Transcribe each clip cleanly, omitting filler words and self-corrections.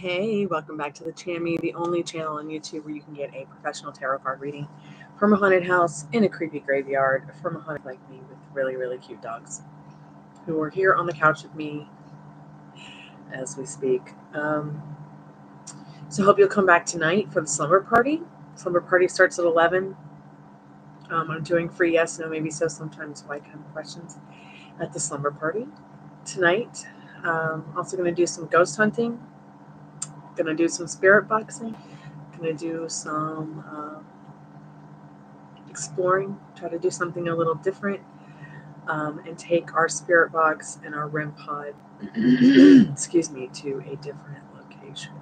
Hey, welcome back to the Chammy, the only channel on YouTube where you can get a professional tarot card reading from a haunted house in a creepy graveyard from a haunted like me with really, really cute dogs who are here on the couch with me as we speak. So hope you'll come back tonight for the slumber party. Slumber party starts at 11. I'm doing free yes, no, maybe so, sometimes why kind of questions at the slumber party tonight. Also going to do some ghost hunting. Going to do some spirit boxing. Going to do some exploring, try to do something a little different, and take our spirit box and our REM pod, excuse me, to a different location.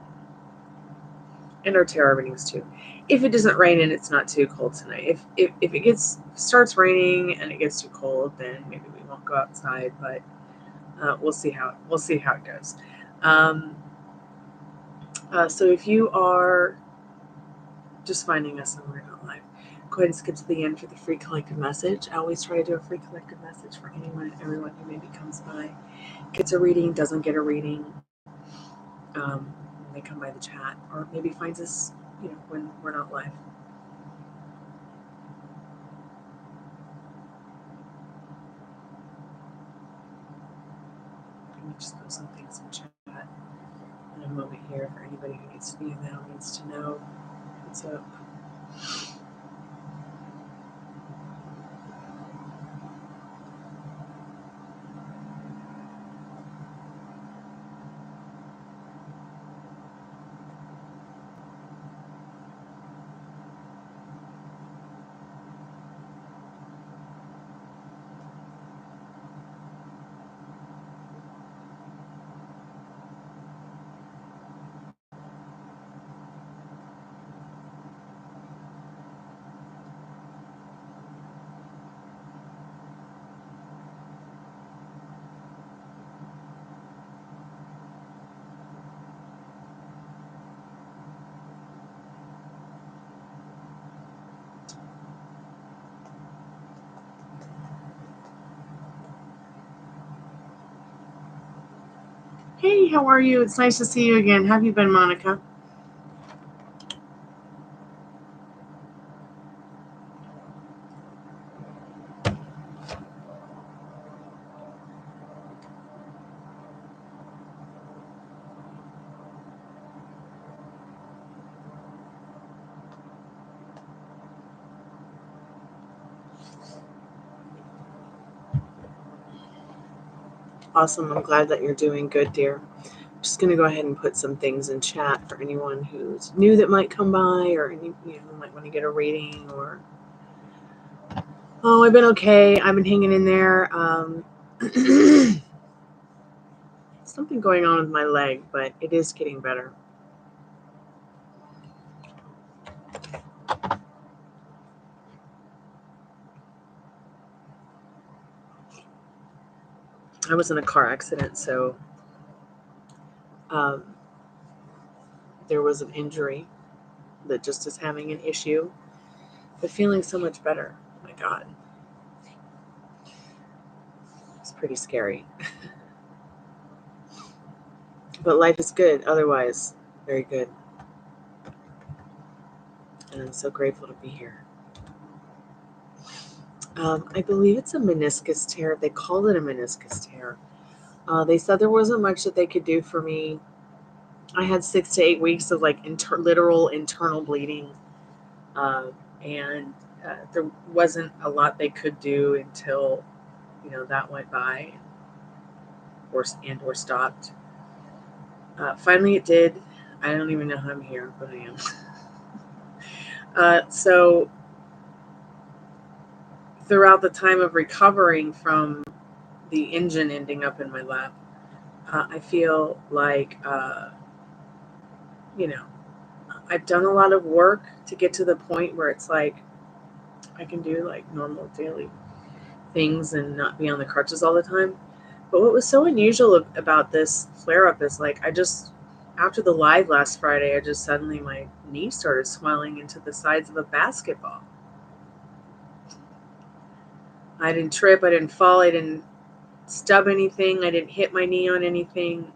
And our tarot readings too. If it doesn't rain and it's not too cold tonight. If it starts raining and it gets too cold, then maybe we won't go outside. But we'll see how it goes. So if you are just finding us and we're not live, go ahead and skip to the end for the free collective message. I always try to do a free collective message for anyone and everyone who maybe comes by, gets a reading, doesn't get a reading, when they come by the chat, or maybe finds us, when we're not live. Let me just put some things in chat in a moment here for anybody who needs to be in now, needs to know what's up. Hey, how are you? It's nice to see you again. How have you been, Monica? Awesome. I'm glad that you're doing good, dear. I'm just going to go ahead and put some things in chat for anyone who's new that might come by, or any, who might want to get a reading, or I've been okay. I've been hanging in there. Something going on with my leg, but it is getting better. I was in a car accident, so there was an injury that just is having an issue, but feeling so much better. Oh my God. It's pretty scary. But life is good otherwise. Very good. And I'm so grateful to be here. I believe it's a meniscus tear. They called it a meniscus tear. They said there wasn't much that they could do for me. I had 6 to 8 weeks of literal internal bleeding. And there wasn't a lot they could do until, that went by or stopped. Finally it did. I don't even know how I'm here, but I am. So throughout the time of recovering from the engine ending up in my lap, I feel like, I've done a lot of work to get to the point where it's like I can do like normal daily things and not be on the crutches all the time. But what was so unusual about this flare-up is after the live last Friday, suddenly my knee started swelling into the sides of a basketball. I didn't trip, I didn't fall, I didn't stub anything, I didn't hit my knee on anything.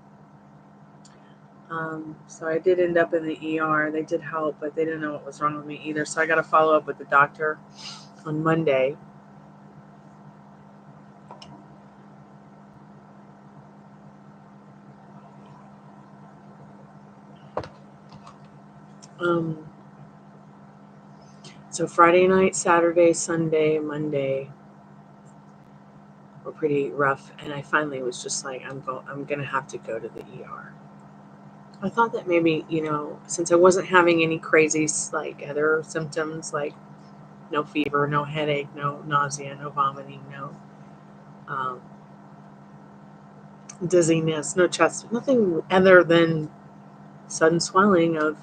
So I did end up in the ER. They did help, but they didn't know what was wrong with me either. So I got to follow up with the doctor on Monday. So Friday night, Saturday, Sunday, Monday were pretty rough, and I finally was just like, I'm gonna have to go to the ER. I thought that maybe, since I wasn't having any crazy like other symptoms, like no fever, no headache, no nausea, no vomiting, no dizziness, no chest, nothing other than sudden swelling of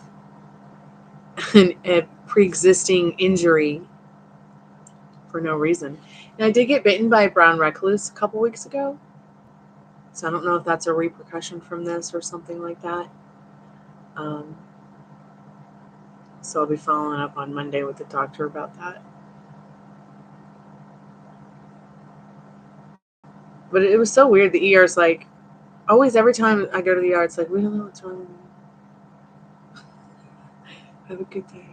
a pre-existing injury for no reason. And I did get bitten by a brown recluse a couple weeks ago, so I don't know if that's a repercussion from this or something like that. So I'll be following up on Monday with the doctor about that. But it was so weird. The ER's like, always every time I go to the ER, it's like, we don't know what's wrong with you. Have a good day.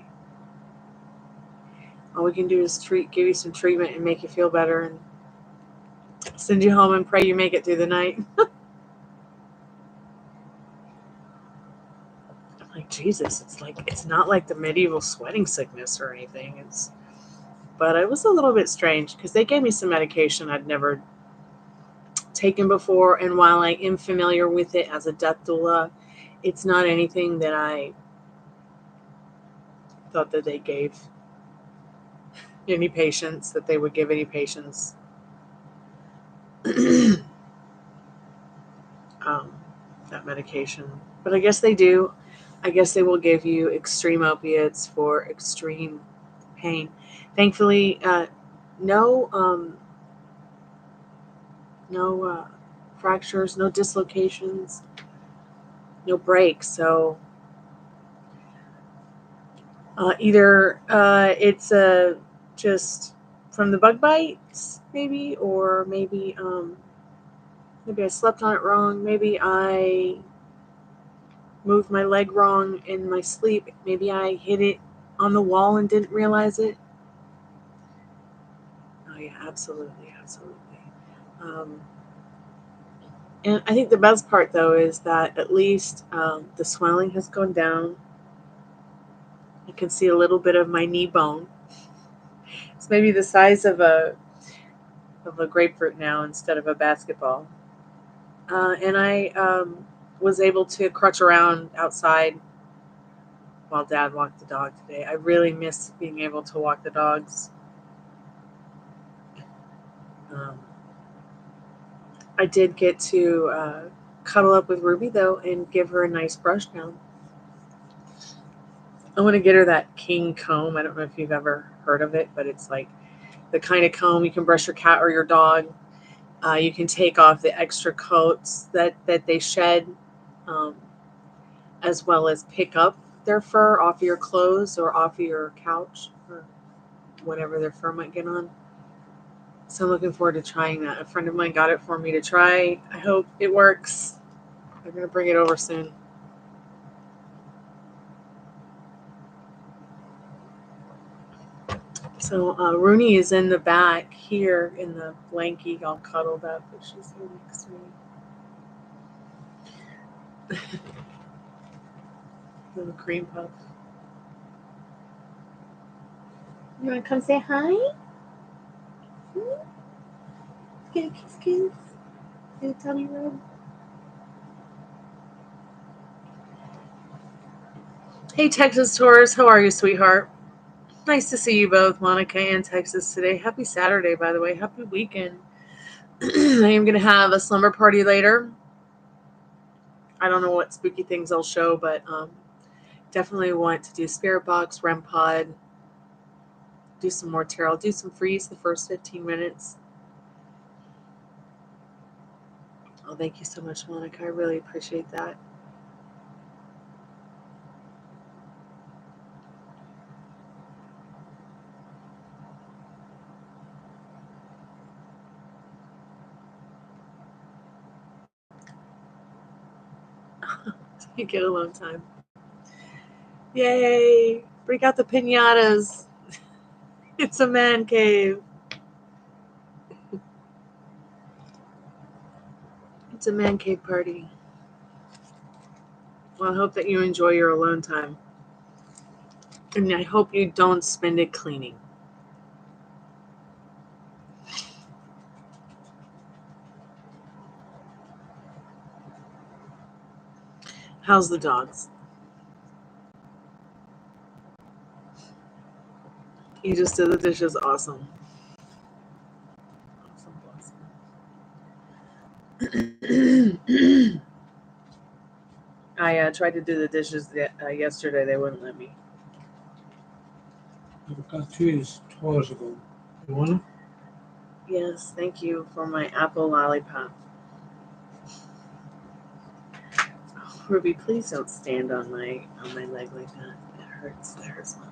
All we can do is give you some treatment and make you feel better and send you home and pray you make it through the night. I'm like, Jesus, it's not like the medieval sweating sickness or anything. But it was a little bit strange because they gave me some medication I'd never taken before, and while I am familiar with it as a death doula, it's not anything that I thought that they gave any patients, that they would give any patients. That medication. But I guess they do. I guess they will give you extreme opiates for extreme pain. Thankfully, no fractures, no dislocations, no breaks. So either it's just from the bug bites, maybe, or maybe I slept on it wrong. Maybe I moved my leg wrong in my sleep. Maybe I hit it on the wall and didn't realize it. Oh yeah, absolutely, absolutely. And I think the best part, though, is that at least the swelling has gone down. I can see a little bit of my knee bone. It's maybe the size of a grapefruit now instead of a basketball. And I was able to crutch around outside while Dad walked the dog today. I really miss being able to walk the dogs. I did get to cuddle up with Ruby, though, and give her a nice brush down. I want to get her that king comb. I don't know if you've ever heard of it, but it's like the kind of comb you can brush your cat or your dog. You can take off the extra coats that they shed, as well as pick up their fur off of your clothes or off of your couch or whatever their fur might get on. So I'm looking forward to trying that. A friend of mine got it for me to try. I hope it works. They're going to bring it over soon. So Rooney is in the back here in the blankie, all cuddled up, but she's here next to me. Little cream puff. You want to come say hi? Get a kiss. Get a tummy rub. Hey, Texas Taurus. How are you, sweetheart? Nice to see you both, Monica and Texas, today. Happy Saturday, by the way. Happy weekend. I am going to have a slumber party later. I don't know what spooky things I'll show, but definitely want to do Spirit Box, REM Pod, do some more tarot, do some freeze the first 15 minutes. Oh, thank you so much, Monica. I really appreciate that. You get alone time. Yay! Break out the piñatas. It's a man cave. It's a man cave party. Well, I hope that you enjoy your alone time. And I hope you don't spend it cleaning. How's the dogs? You just did the dishes. Awesome. Awesome. I tried to do the dishes yesterday. They wouldn't let me. I've got 2 hours ago. You want it? Yes, thank you for my apple lollipop. Oh, Ruby, please don't stand on my leg like that. It hurts. That hurts, mommy.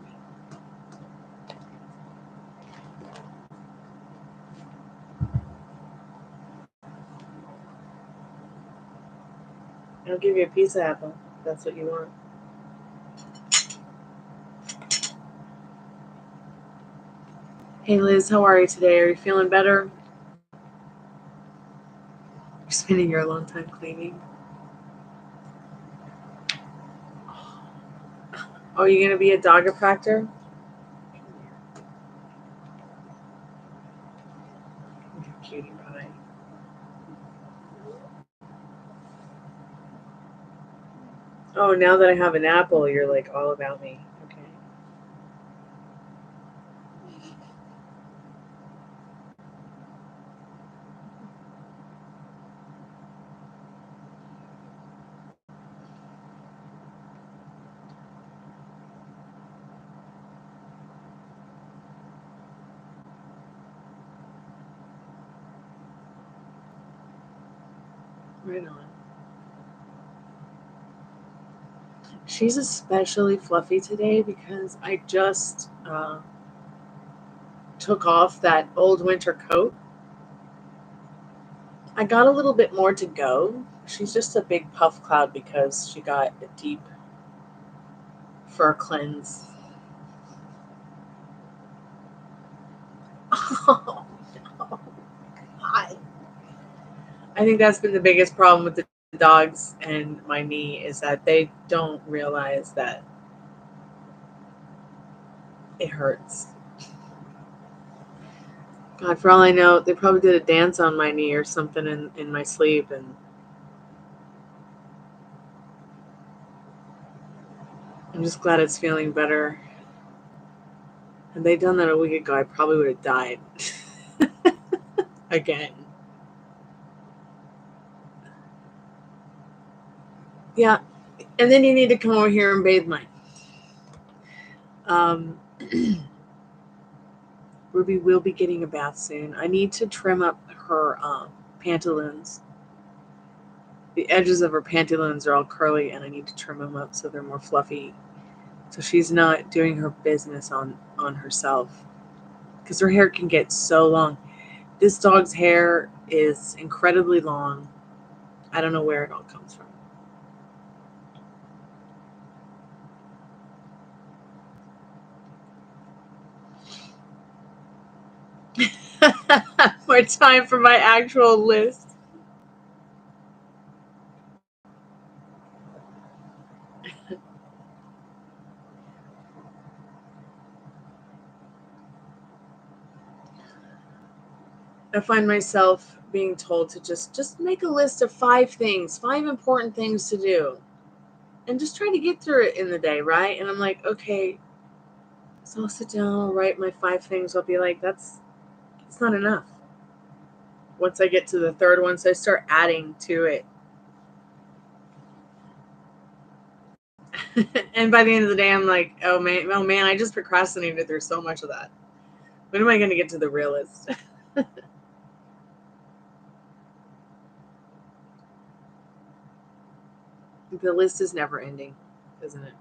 I'll give you a piece of apple if that's what you want. Hey Liz, how are you today? Are you feeling better? You're spending your alone time cleaning. Oh, you're gonna be a dog-a-practor? Cutie pie. Oh, now that I have an apple, you're like all about me. Okay. Right on. She's especially fluffy today because I just took off that old winter coat. I got a little bit more to go. She's just a big puff cloud because she got a deep fur cleanse. Oh, no. God. I think that's been the biggest problem with the dogs and my knee is that they don't realize that it hurts. God, for all I know, they probably did a dance on my knee or something in my sleep, and I'm just glad it's feeling better. Had they done that a week ago, I probably would have died. Again. Yeah. And then you need to come over here and bathe mine. Ruby will be getting a bath soon. I need to trim up her pantaloons. The edges of her pantaloons are all curly, and I need to trim them up so they're more fluffy. So she's not doing her business on herself. Because her hair can get so long. This dog's hair is incredibly long. I don't know where it all comes from. More time for my actual list. I find myself being told to just make a list of 5 things, 5 important things to do. And just try to get through it in the day, right? And I'm like, okay, so I'll sit down, I'll write my 5 things. I'll be like, it's not enough. Once I get to the third one, so I start adding to it. And by the end of the day, I'm like, oh man, I just procrastinated through so much of that. When am I going to get to the real list? The list is never ending, isn't it?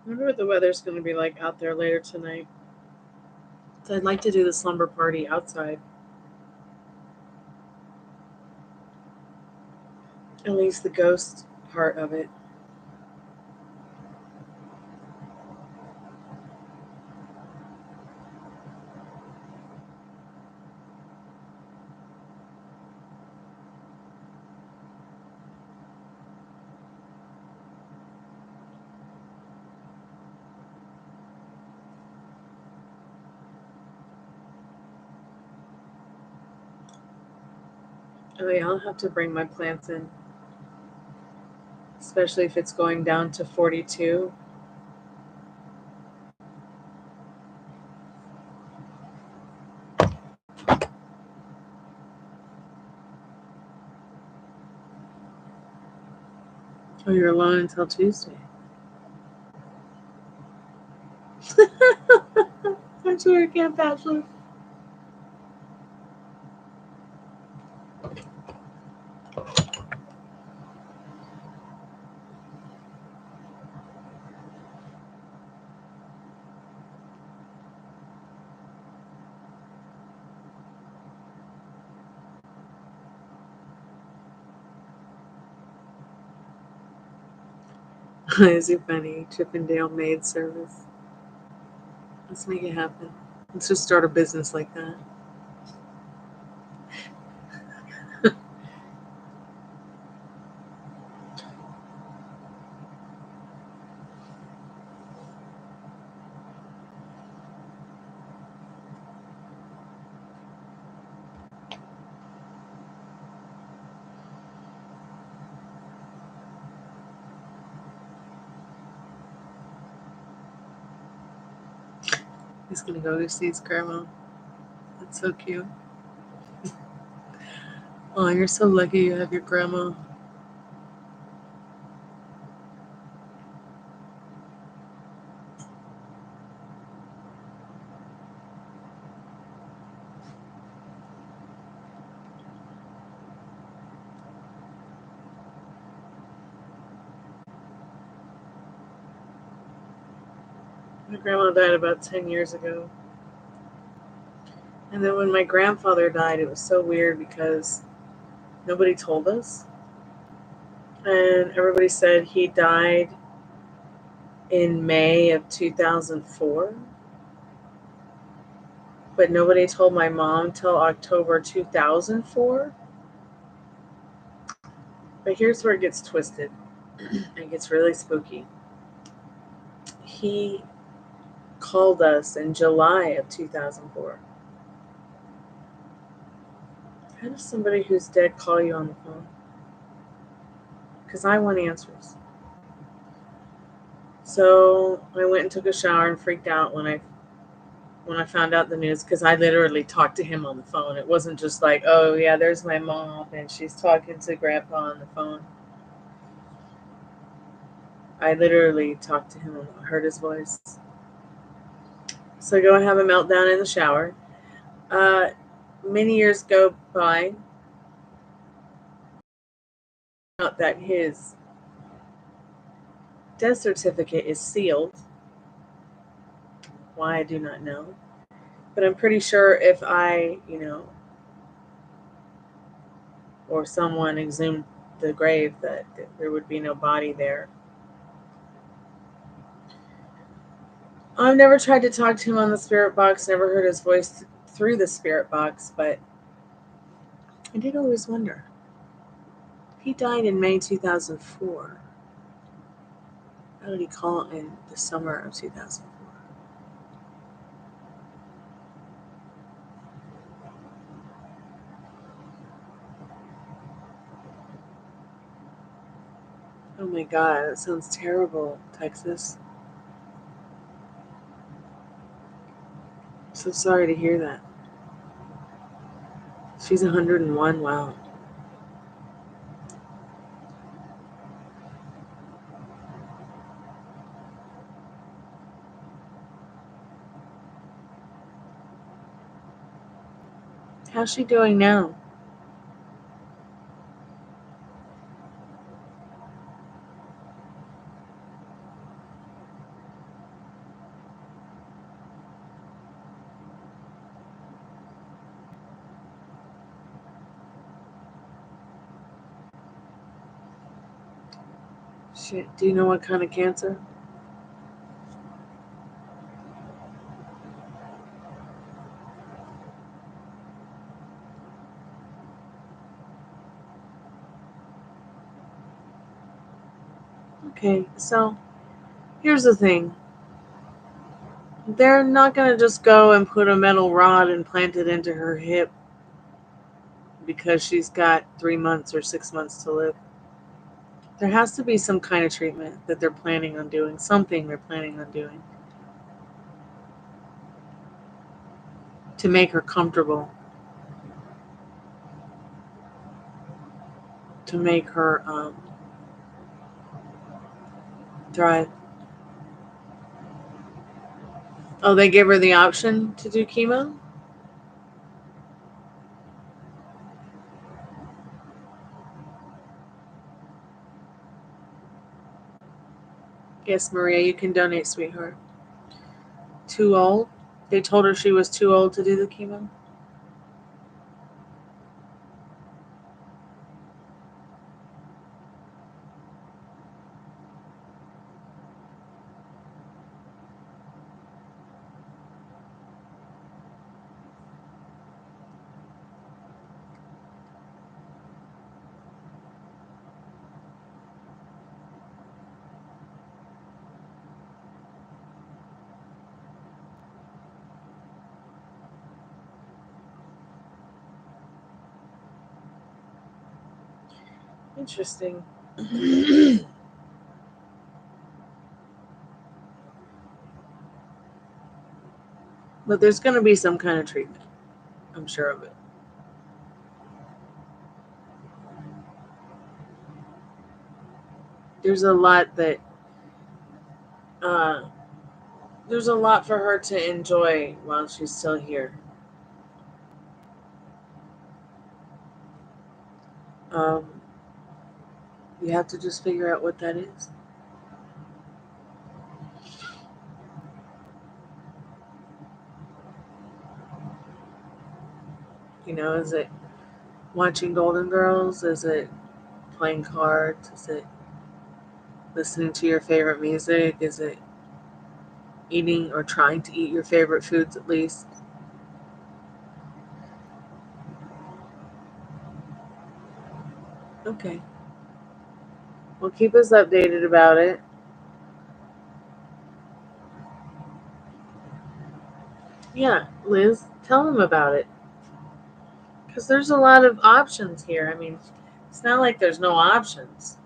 wonder what the weather's going to be like out there later tonight. So I'd like to do the slumber party outside. At least the ghost part of it. Oh yeah, I'll have to bring my plants in. Especially if it's going down to 42. Oh, you're alone until Tuesday. Aren't you a camp bachelor? Is it funny? Chippendale maid service. Let's make it happen. Let's just start a business like that. He's gonna go to see his grandma. That's so cute. Oh, you're so lucky you have your grandma. My grandma died about 10 years ago. And then when my grandfather died, it was so weird because nobody told us. And everybody said he died in May of 2004. But nobody told my mom till October 2004. But here's where it gets twisted. It gets really spooky. He called us in July of 2004. How does somebody who's dead call you on the phone? Because I want answers. So I went and took a shower and freaked out when I found out the news, because I literally talked to him on the phone. It wasn't just like, oh yeah, there's my mom and she's talking to grandpa on the phone. I literally talked to him and heard his voice. So I go and have a meltdown in the shower. Many years go by. Out that his death certificate is sealed. Why, I do not know. But I'm pretty sure if I, or someone exhumed the grave, that there would be no body there. I've never tried to talk to him on the spirit box, never heard his voice through the spirit box, but I did always wonder. He died in May 2004. How did he call in the summer of 2004? Oh my God, that sounds terrible, Texas. I'm so sorry to hear that. She's 101, wow. How's she doing now? Shit, do you know what kind of cancer? Okay, so here's the thing. They're not going to just go and put a metal rod and plant it into her hip because she's got 3 months or 6 months to live. There has to be some kind of treatment that they're planning on doing, something they're planning on doing to make her comfortable, to make her thrive. Oh, they give her the option to do chemo? Yes, Maria, you can donate, sweetheart. Too old? They told her she was too old to do the chemo? Interesting. But there's going to be some kind of treatment. I'm sure of it. There's a lot that there's a lot for her to enjoy while she's still here. You have to just figure out what that is. You know, is it watching Golden Girls? Is it playing cards? Is it listening to your favorite music? Is it eating or trying to eat your favorite foods at least? Okay. Well, keep us updated about it. Yeah, Liz, tell them about it. Because there's a lot of options here. I mean, it's not like there's no options.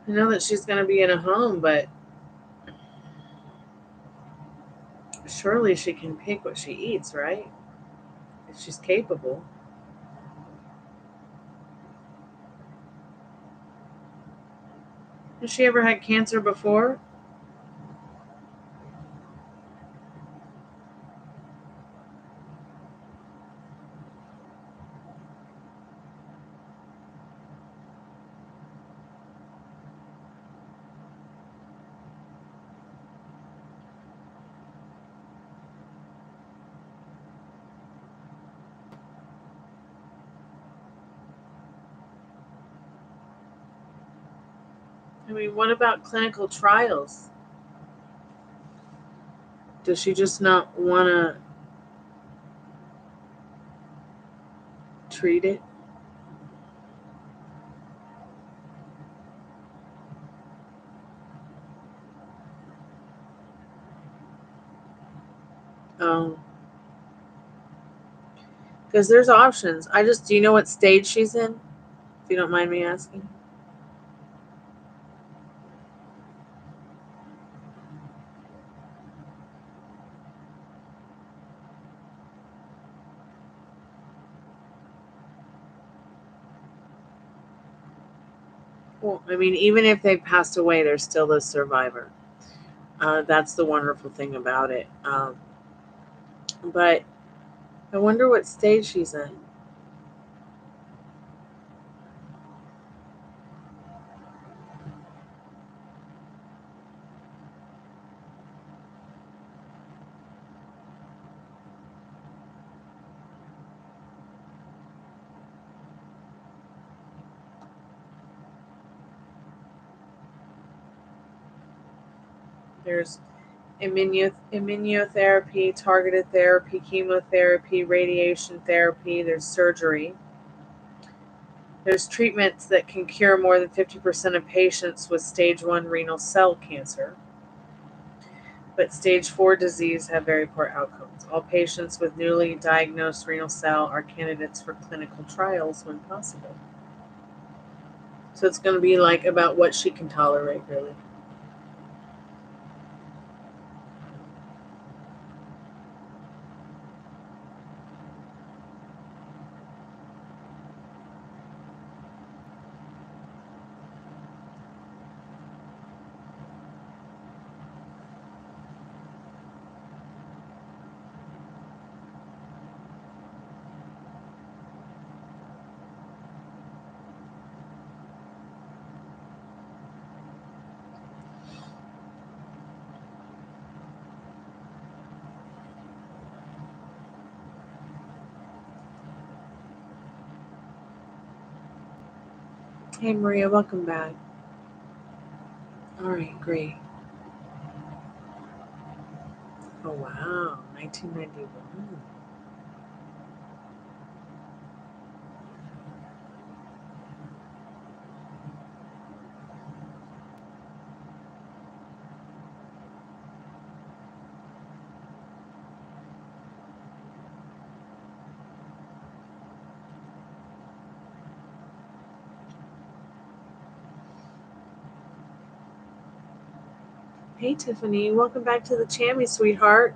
I know that she's going to be in a home, but surely she can pick what she eats, right? If she's capable. Has she ever had cancer before? I mean, what about clinical trials? Does she just not want to treat it? Because there's options. Do you know what stage she's in? If you don't mind me asking. Well, I mean, even if they passed away, they're still the survivor. That's the wonderful thing about it. But I wonder what stage she's in. There's immunotherapy, targeted therapy, chemotherapy, radiation therapy. There's surgery. There's treatments that can cure more than 50% of patients with stage 1 renal cell cancer. But stage 4 disease have very poor outcomes. All patients with newly diagnosed renal cell are candidates for clinical trials when possible. So it's going to be like about what she can tolerate, really. Hey, Maria, welcome back. All right, great. Oh, wow, 1991. Hey, Tiffany, welcome back to the Chammy, sweetheart.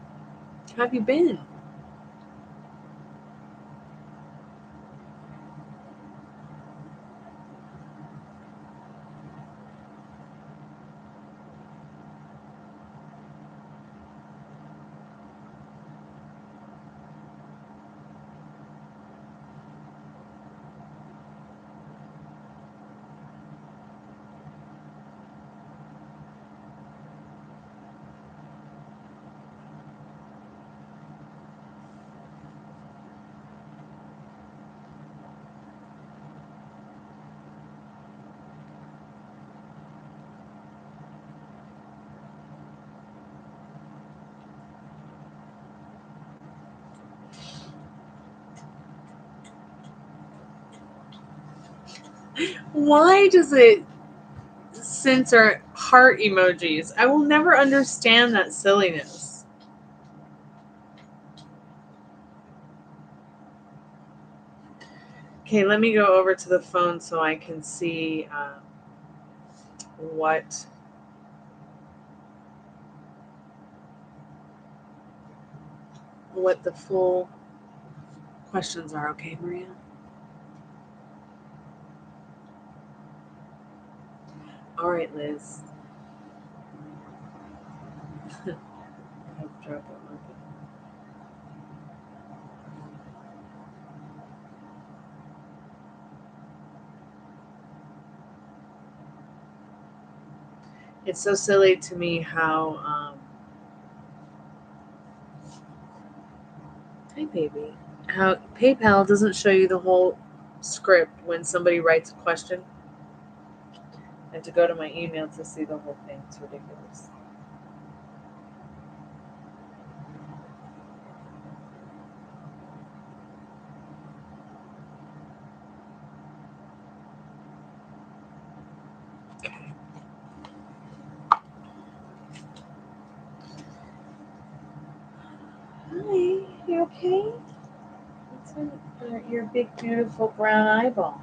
How have you been? Why does it censor heart emojis? I will never understand that silliness. Okay, let me go over to the phone so I can see what the full questions are. Okay, Maria? All right, Liz. Drop it. It's so silly to me how hi baby, how PayPal doesn't show you the whole script when somebody writes a question. I have to go to my email to see the whole thing. It's ridiculous. Hi, you okay? What's your big, beautiful brown eyeball?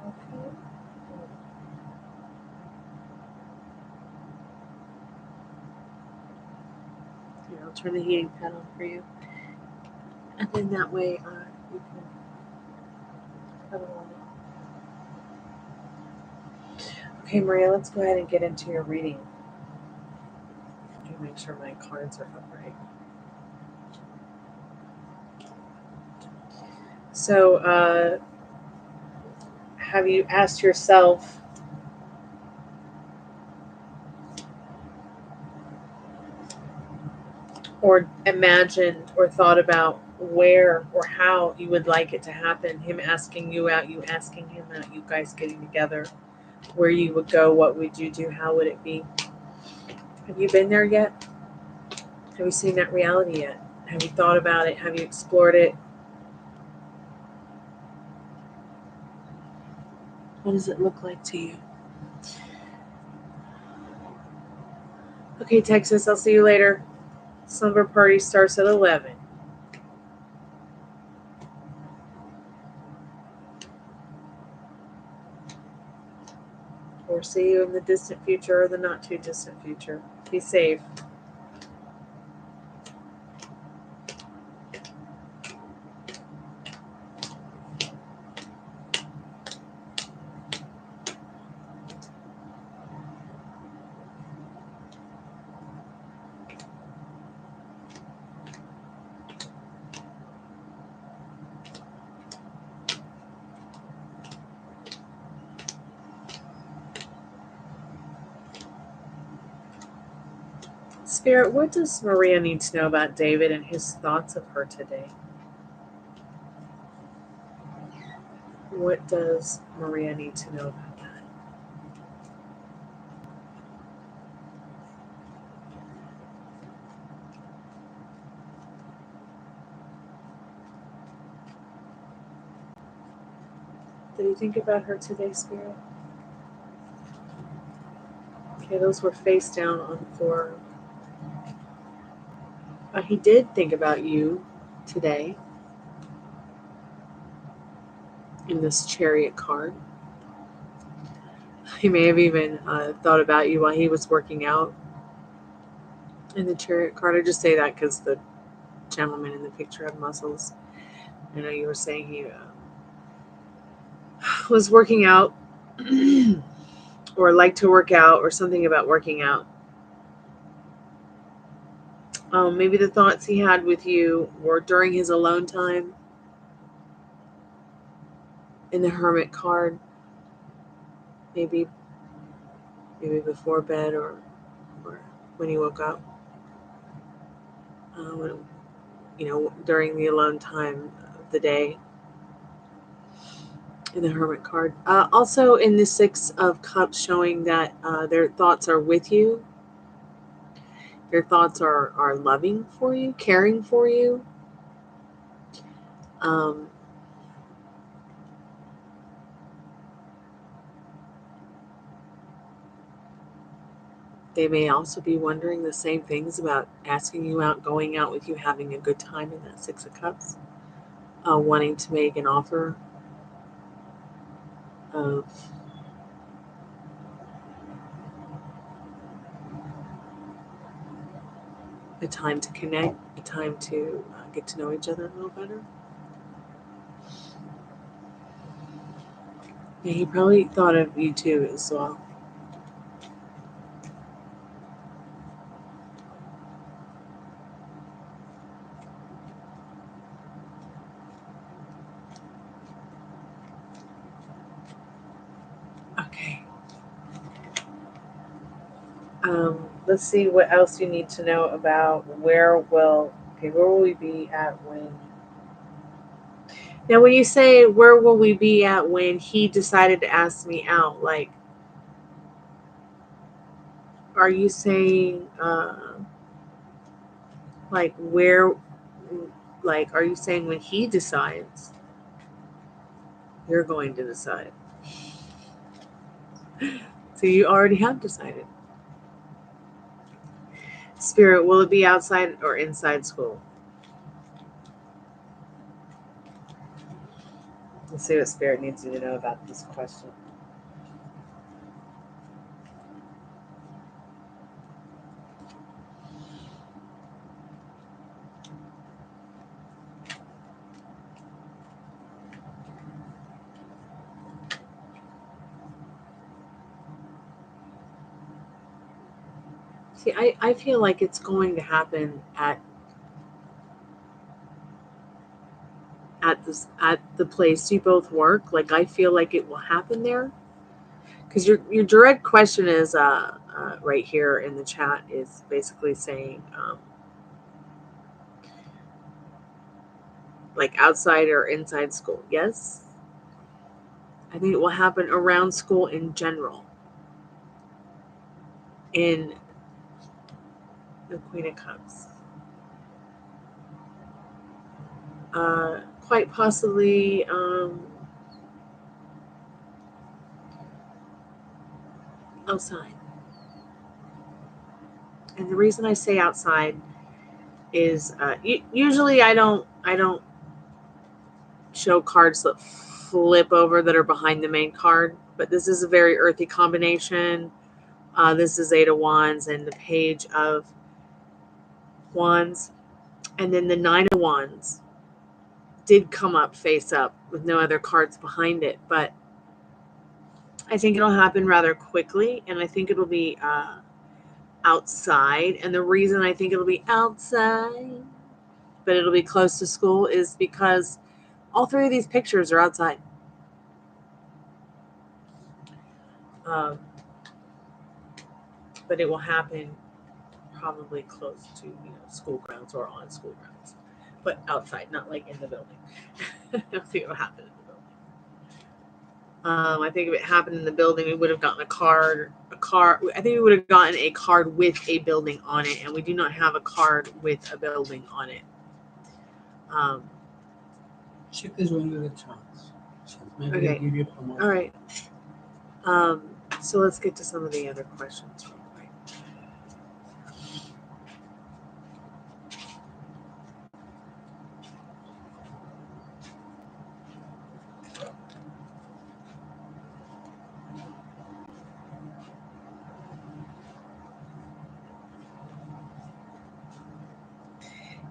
Okay. Here, I'll turn the heating pad on for you. And then that way you can cuddle on it. Okay, Maria, let's go ahead and get into your reading. Make sure my cards are upright. So, have you asked yourself, or imagined or thought about where or how you would like it to happen. Him asking you out, you asking him out, you guys getting together, where you would go, what would you do, how would it be? Have you been there yet? Have you seen that reality yet? Have you thought about it? Have you explored it? What does it look like to you? Okay, Texas, I'll see you later. Slumber party starts at 11. Or see you in the distant future or the not too distant future. Be safe. Spirit, what does Maria need to know about David and his thoughts of her today? What does Maria need to know about that? Did you think about her today, Spirit? Okay, those were face down on the floor. He did think about you today in this Chariot card. He may have even thought about you while he was working out in the Chariot card. I just say that because the gentleman in the picture had muscles. I know you were saying he was working out or liked to work out or something about working out. Maybe the thoughts he had with you were during his alone time in the Hermit card. Maybe before bed or when he woke up. During the alone time of the day in the Hermit card. Also in the Six of Cups, showing that their thoughts are with you. Their thoughts are loving for you, caring for you. They may also be wondering the same things about asking you out, going out with you, having a good time in that Six of Cups. Wanting to make an offer of a time to connect, a time to get to know each other a little better. Yeah, he probably thought of you too as well. Okay. Let's see what else you need to know about where will we be at when? Now, when you say where will we be at when he decided to ask me out, like, are you saying like where? Like, are you saying when he decides, you're going to decide? So you already have decided. Spirit, will it be outside or inside school? Let's see what Spirit needs you to know about this question. See, I feel like it's going to happen at the place you both work. Like, I feel like it will happen there. Because your direct question is right here in the chat is basically saying like outside or inside school. Yes. I think it will happen around school in general. In the Queen of Cups. Quite possibly outside. And the reason I say outside is usually I don't show cards that flip over that are behind the main card, but this is a very earthy combination. This is 8 of Wands and the Page of Wands, and then the 9 of Wands did come up face up with no other cards behind it, but I think it'll happen rather quickly, and I think it'll be outside. And the reason I think it'll be outside, but it'll be close to school, is because all three of these pictures are outside. But it will happen probably close to school grounds or on school grounds, but outside, not like in the building. I don't think it'll happen in the building. I think if it happened in the building, we would have gotten a card. I think we would have gotten a card with a building on it, and we do not have a card with a building on it. Check this one at a chance. So maybe Okay. they'll give you promotion. All right. So let's get to some of the other questions real quick.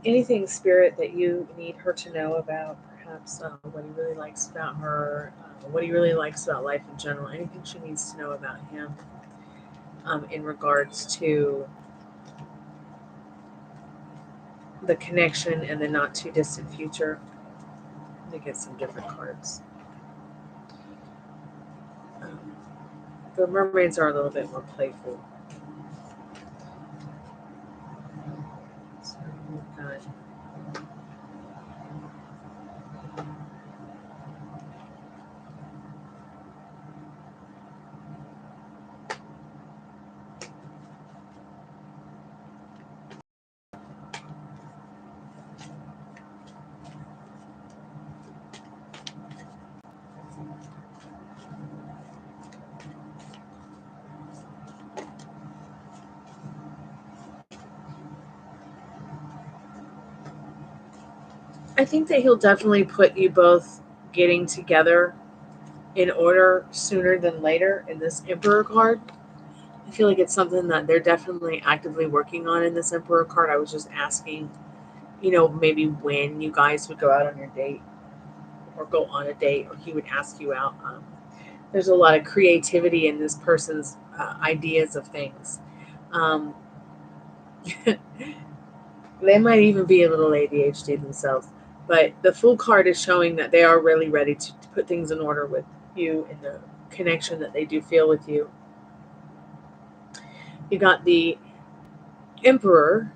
Anything, Spirit, that you need her to know about, perhaps what he really likes about her, what he really likes about life in general, anything she needs to know about him in regards to the connection and the not too distant future. Let me get some different cards. The mermaids are a little bit more playful. So we've got I think that he'll definitely put you both getting together in order sooner than later in this Emperor card. I feel like it's something that they're definitely actively working on in this Emperor card. I was just asking, maybe when you guys would go out on your date or go on a date, or he would ask you out. There's a lot of creativity in this person's ideas of things. They might even be a little ADHD themselves. But the Fool card is showing that they are really ready to put things in order with you and the connection that they do feel with you. You got the Emperor.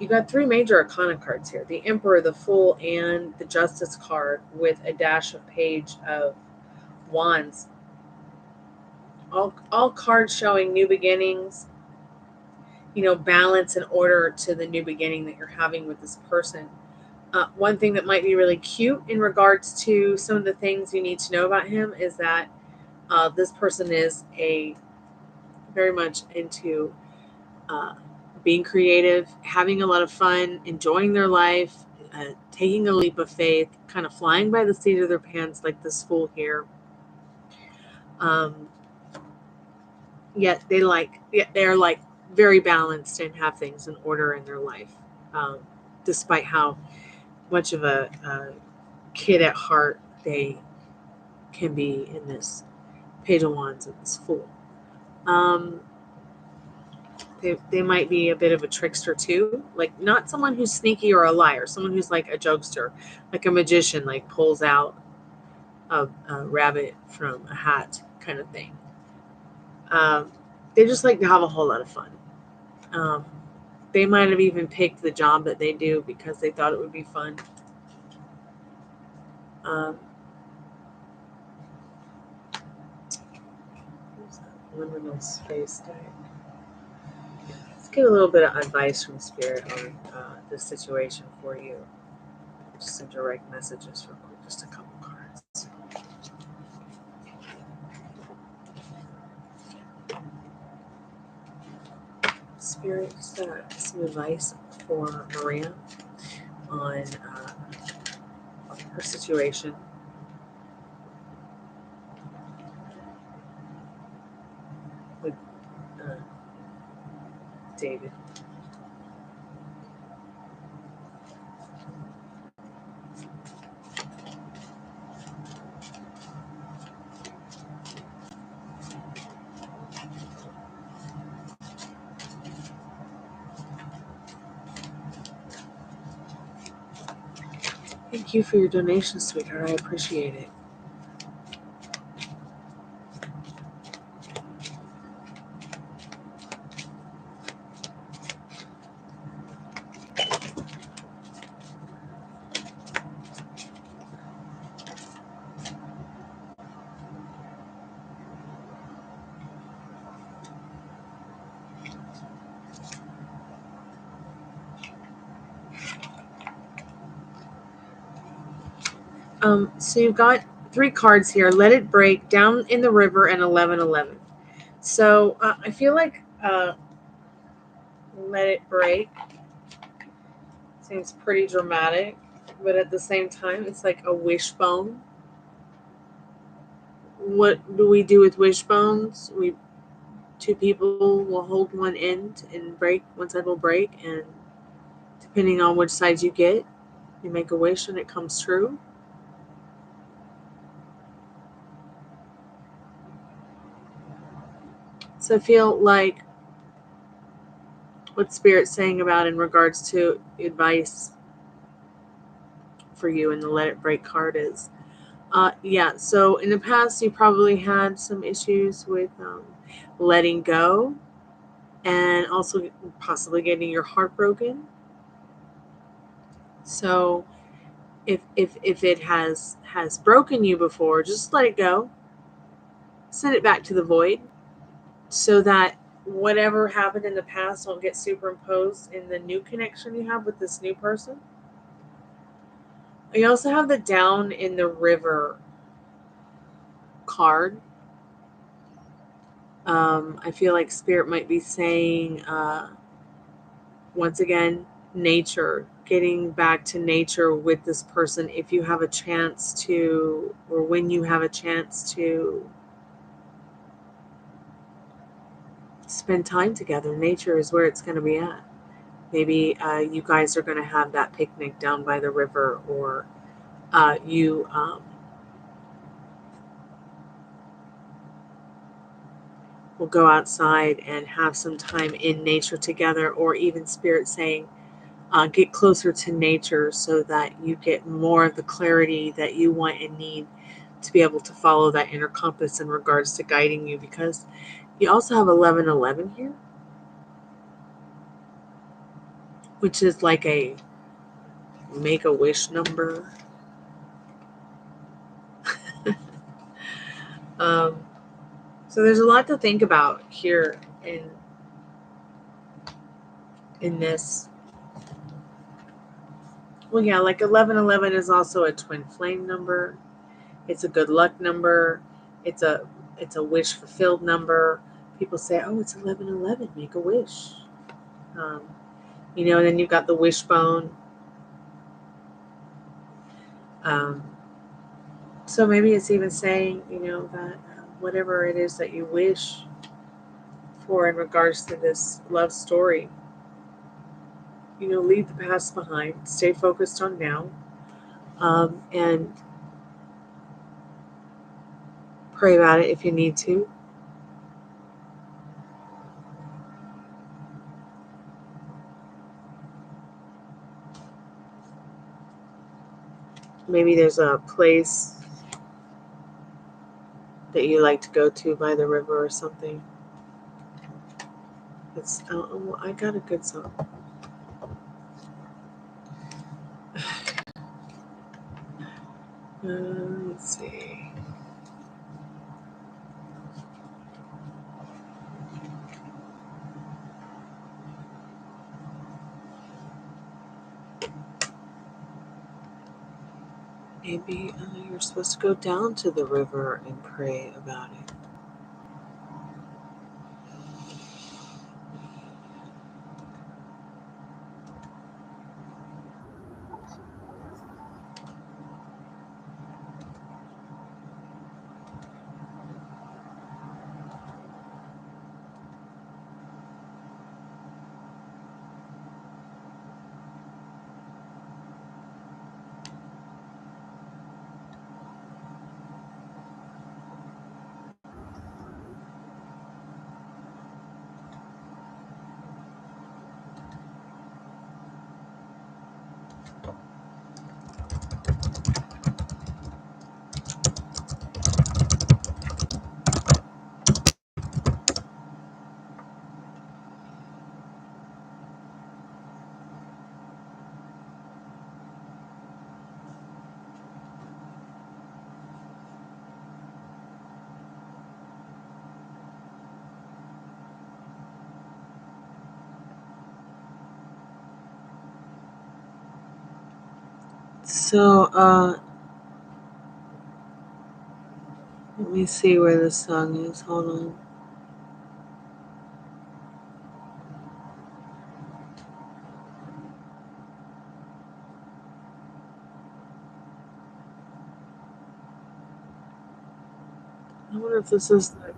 You got 3 major Arcana cards here. The Emperor, the Fool, and the Justice card with a dash of Page of Wands. All cards showing new beginnings, balance and order to the new beginning that you're having with this person. One thing that might be really cute in regards to some of the things you need to know about him is that this person is very much into being creative, having a lot of fun, enjoying their life, taking a leap of faith, kind of flying by the seat of their pants like this Fool here. Yet they're like very balanced and have things in order in their life, despite how much of a kid at heart they can be in this Page of Wands and this Fool. They might be a bit of a trickster too, like not someone who's sneaky or a liar, someone who's like a jokester, like a magician, like pulls out a rabbit from a hat kind of thing. They just like to have a whole lot of fun. They might have even picked the job that they do because they thought it would be fun. Who's that liminal space deck? Let's get a little bit of advice from Spirit on this situation for you. Just some direct messages real quick, just a couple cards. Spirit, some advice for Maria on her situation. With David. Thank you for your donation, sweetheart. I appreciate it. So you've got 3 cards here. Let it break, down in the river, and 1111. So I feel like let it break seems pretty dramatic, but at the same time, it's like a wishbone. What do we do with wishbones? 2 people will hold one end and break. One side will break, and depending on which side you get, you make a wish and it comes true. So I feel like what Spirit's saying about in regards to advice for you in the Let It Break card is, yeah, so in the past you probably had some issues with letting go and also possibly getting your heart broken. So if it has broken you before, just let it go. Send it back to the void so that whatever happened in the past won't get superimposed in the new connection you have with this new person. You also have the down in the river card. I feel like Spirit might be saying, once again, nature, getting back to nature with this person if you have a chance to, or when you have a chance to spend time together. Nature is where it's going to be at. Maybe you guys are going to have that picnic down by the river, or you will go outside and have some time in nature together, or even Spirit saying, get closer to nature so that you get more of the clarity that you want and need to be able to follow that inner compass in regards to guiding you, because you also have 1111 here, which is like a make-a-wish number. So there's a lot to think about here in this. Well, yeah, like 1111 is also a twin flame number. It's a good luck number. It's a wish fulfilled number. People say, oh, it's 1111, make a wish. And then you've got the wishbone. So maybe it's even saying, that whatever it is that you wish for in regards to this love story, leave the past behind, stay focused on now, and pray about it if you need to. Maybe there's a place that you like to go to by the river or something. I got a good song. Let's see. Maybe you're supposed to go down to the river and pray about it. So, let me see where the song is. Hold on. I wonder if this is like.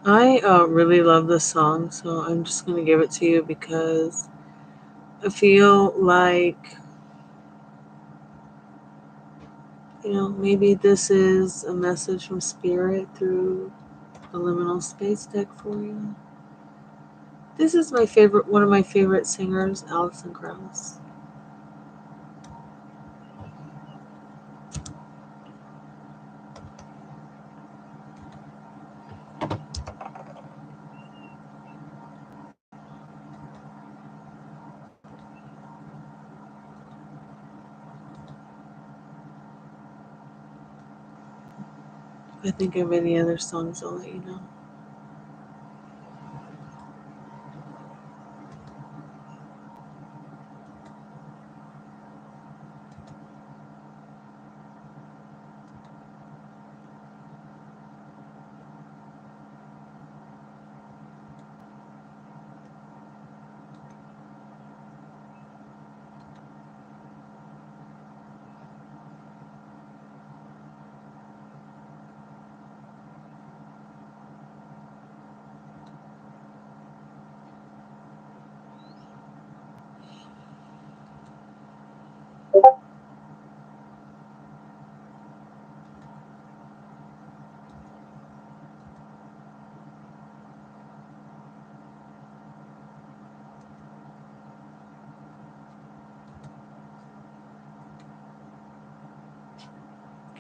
I really love this song, so I'm just going to give it to you because I feel like, maybe this is a message from Spirit through the liminal space deck for you. This is one of my favorite singers, Alison Krauss. If I think of any other songs, I'll let you know.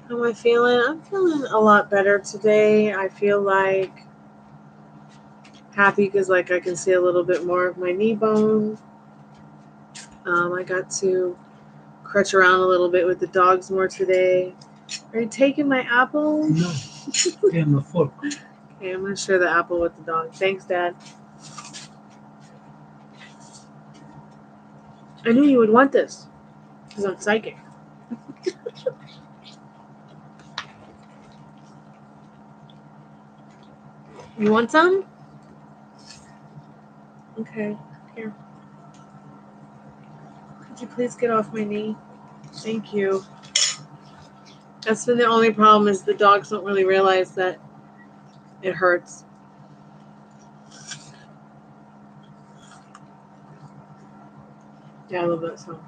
How am I feeling? I'm feeling a lot better today. I feel like happy because I can see a little bit more of my knee bone. I got to crutch around a little bit with the dogs more today. Are you taking my apple? No. Okay, I'm a fork. Okay, I'm going to share the apple with the dog. Thanks, Dad. I knew you would want this because I'm psychic. You want some? Okay, here. Could you please get off my knee? Thank you. That's been the only problem is the dogs don't really realize that it hurts. Yeah, I love that song.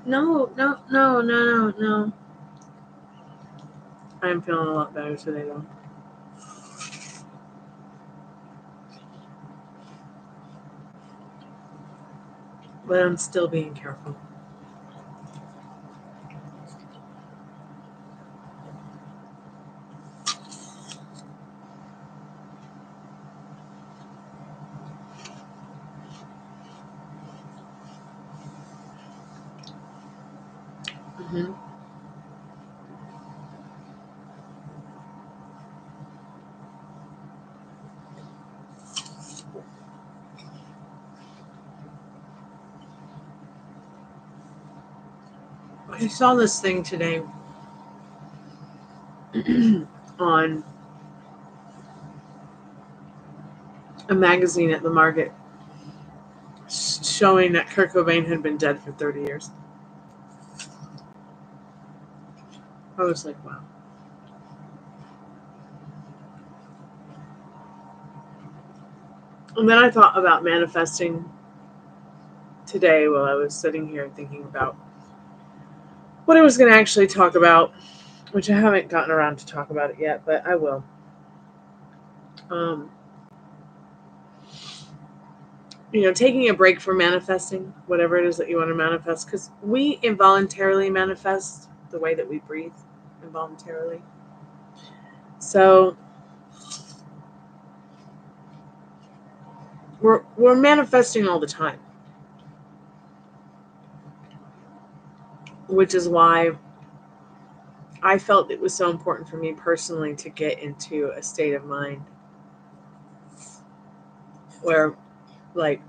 No. I'm feeling a lot better today, though. But I'm still being careful. Mm-hmm. I saw this thing today on a magazine at the market showing that Kurt Cobain had been dead for 30 years. I was like, wow. And then I thought about manifesting today while I was sitting here thinking about what I was going to actually talk about, which I haven't gotten around to talk about it yet, but I will. Taking a break from manifesting, whatever it is that you want to manifest, because we involuntarily manifest the way that we breathe involuntarily. So we're manifesting all the time, which is why I felt it was so important for me personally to get into a state of mind where, like,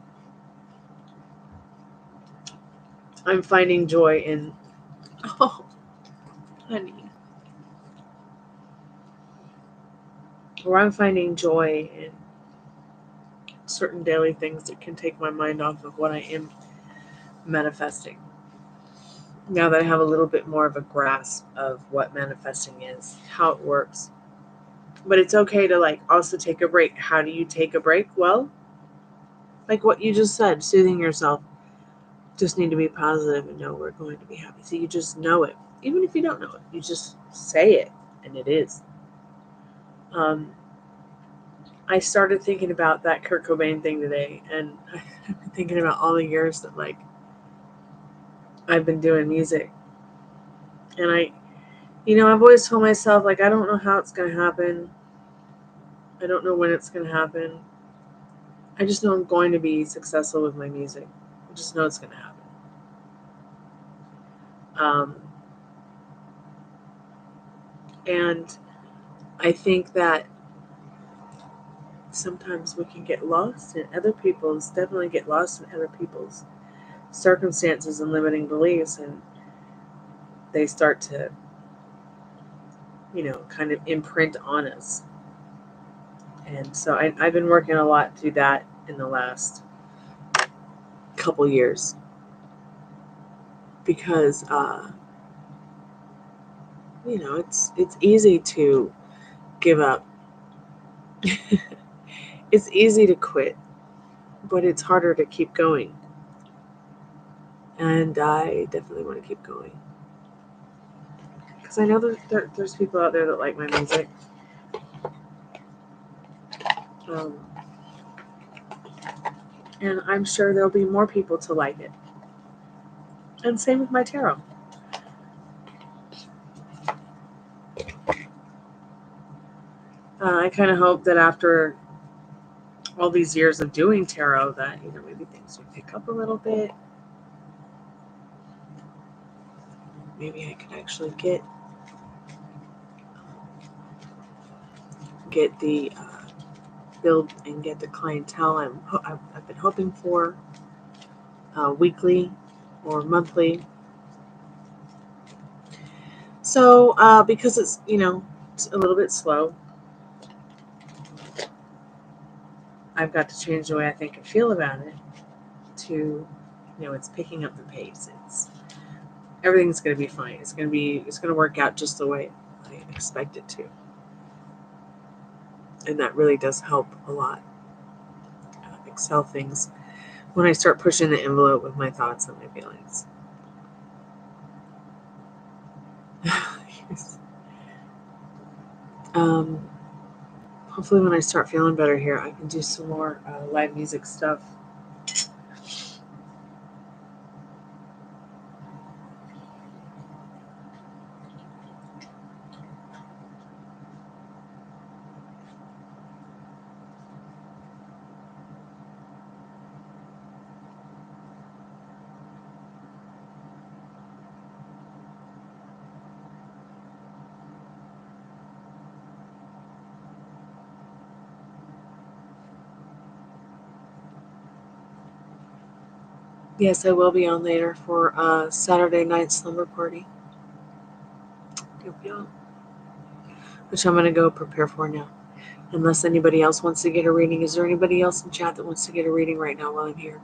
I'm finding joy in, oh, honey, where I'm finding joy in certain daily things that can take my mind off of what I am manifesting. Now that I have a little bit more of a grasp of what manifesting is, how it works. But it's okay to also take a break. How do you take a break? Well, like what you just said, soothing yourself. Just need to be positive and know we're going to be happy. So you just know it. Even if you don't know it, you just say it, and it is. I started thinking about that Kurt Cobain thing today, and I've been thinking about all the years that I've been doing music. And I've always told myself, I don't know how it's going to happen. I don't know when it's going to happen. I just know I'm going to be successful with my music. I just know it's going to happen. And I think that sometimes we can get lost in definitely get lost in other people's circumstances and limiting beliefs, and they start to, kind of imprint on us. And so I've been working a lot through that in the last couple years, because it's easy to give up. It's easy to quit, but it's harder to keep going. And I definitely want to keep going, because I know there's people out there that like my music. And I'm sure there'll be more people to like it. And same with my tarot. I kind of hope that after all these years of doing tarot that, maybe things will pick up a little bit. Maybe I could actually get the build and get the clientele I've been hoping for, weekly or monthly. So because it's it's a little bit slow, I've got to change the way I think and feel about it to, it's picking up the pace. Everything's going to be fine. It's going to work out just the way I expect it to. And that really does help a lot. Excel things when I start pushing the envelope with my thoughts and my feelings. Hopefully when I start feeling better here, I can do some more live music stuff. Yes, I will be on later for Saturday night slumber party. Which I'm going to go prepare for now. Unless anybody else wants to get a reading. Is there anybody else in chat that wants to get a reading right now while I'm here?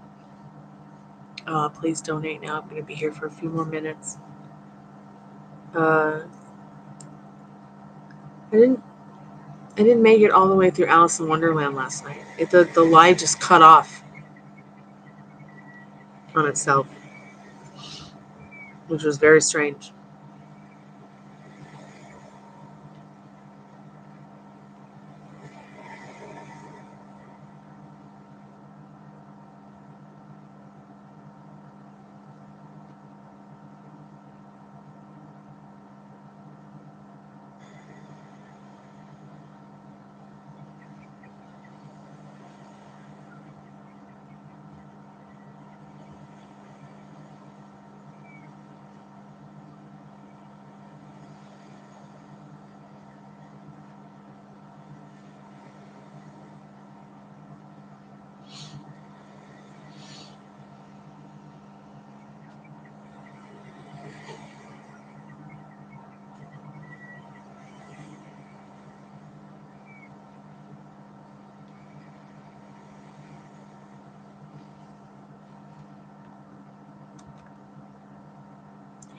Please donate now. I'm going to be here for a few more minutes. I didn't make it all the way through Alice in Wonderland last night. The live just cut off on itself, which was very strange.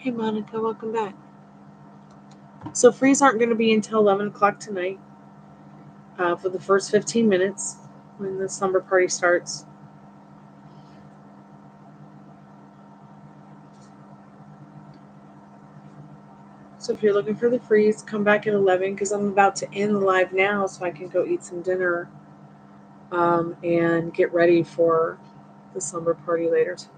Hey Monica, welcome back. So frees aren't going to be until 11 o'clock tonight for the first 15 minutes when the slumber party starts. So if you're looking for the freeze, come back at 11 because I'm about to end the live now so I can go eat some dinner and get ready for the slumber party later tonight.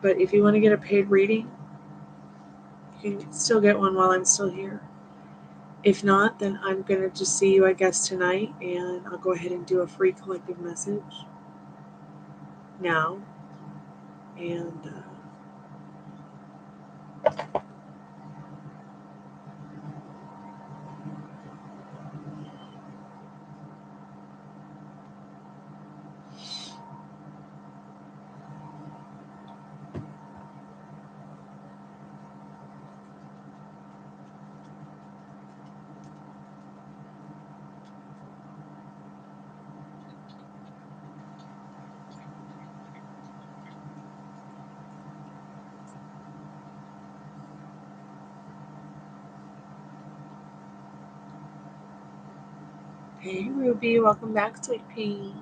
But if you want to get a paid reading, you can still get one while I'm still here. If not, then I'm going to just see you, I guess, tonight, and I'll go ahead and do a free collective message now. And hey, Ruby, welcome back, Sweet Pea.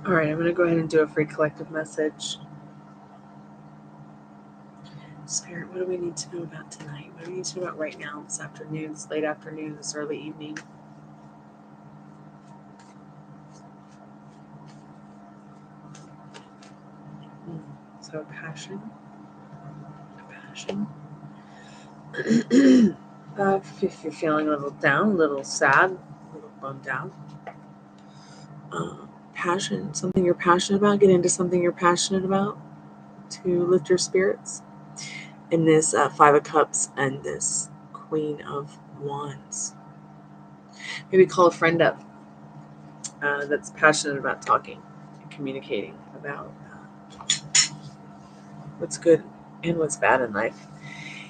All right, I'm going to go ahead and do a free collective message. Spirit, what do we need to know about tonight? What do we need to know about right now, this afternoon, this late afternoon, this early evening? So passion. If you're feeling a little down, a little sad, a little bummed out. Passion, something you're passionate about. Get into something you're passionate about. to lift your spirits. And this Five of Cups and this Queen of Wands. Maybe call a friend up that's passionate about talking and communicating about what's good and what's bad in life.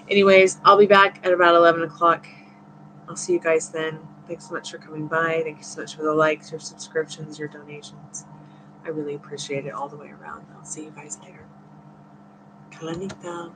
Anyways, I'll be back at about 11 o'clock. I'll see you guys then. Thanks so much for coming by. Thank you so much for the likes, your subscriptions, your donations. I really appreciate it all the way around. I'll see you guys later. Kalanita.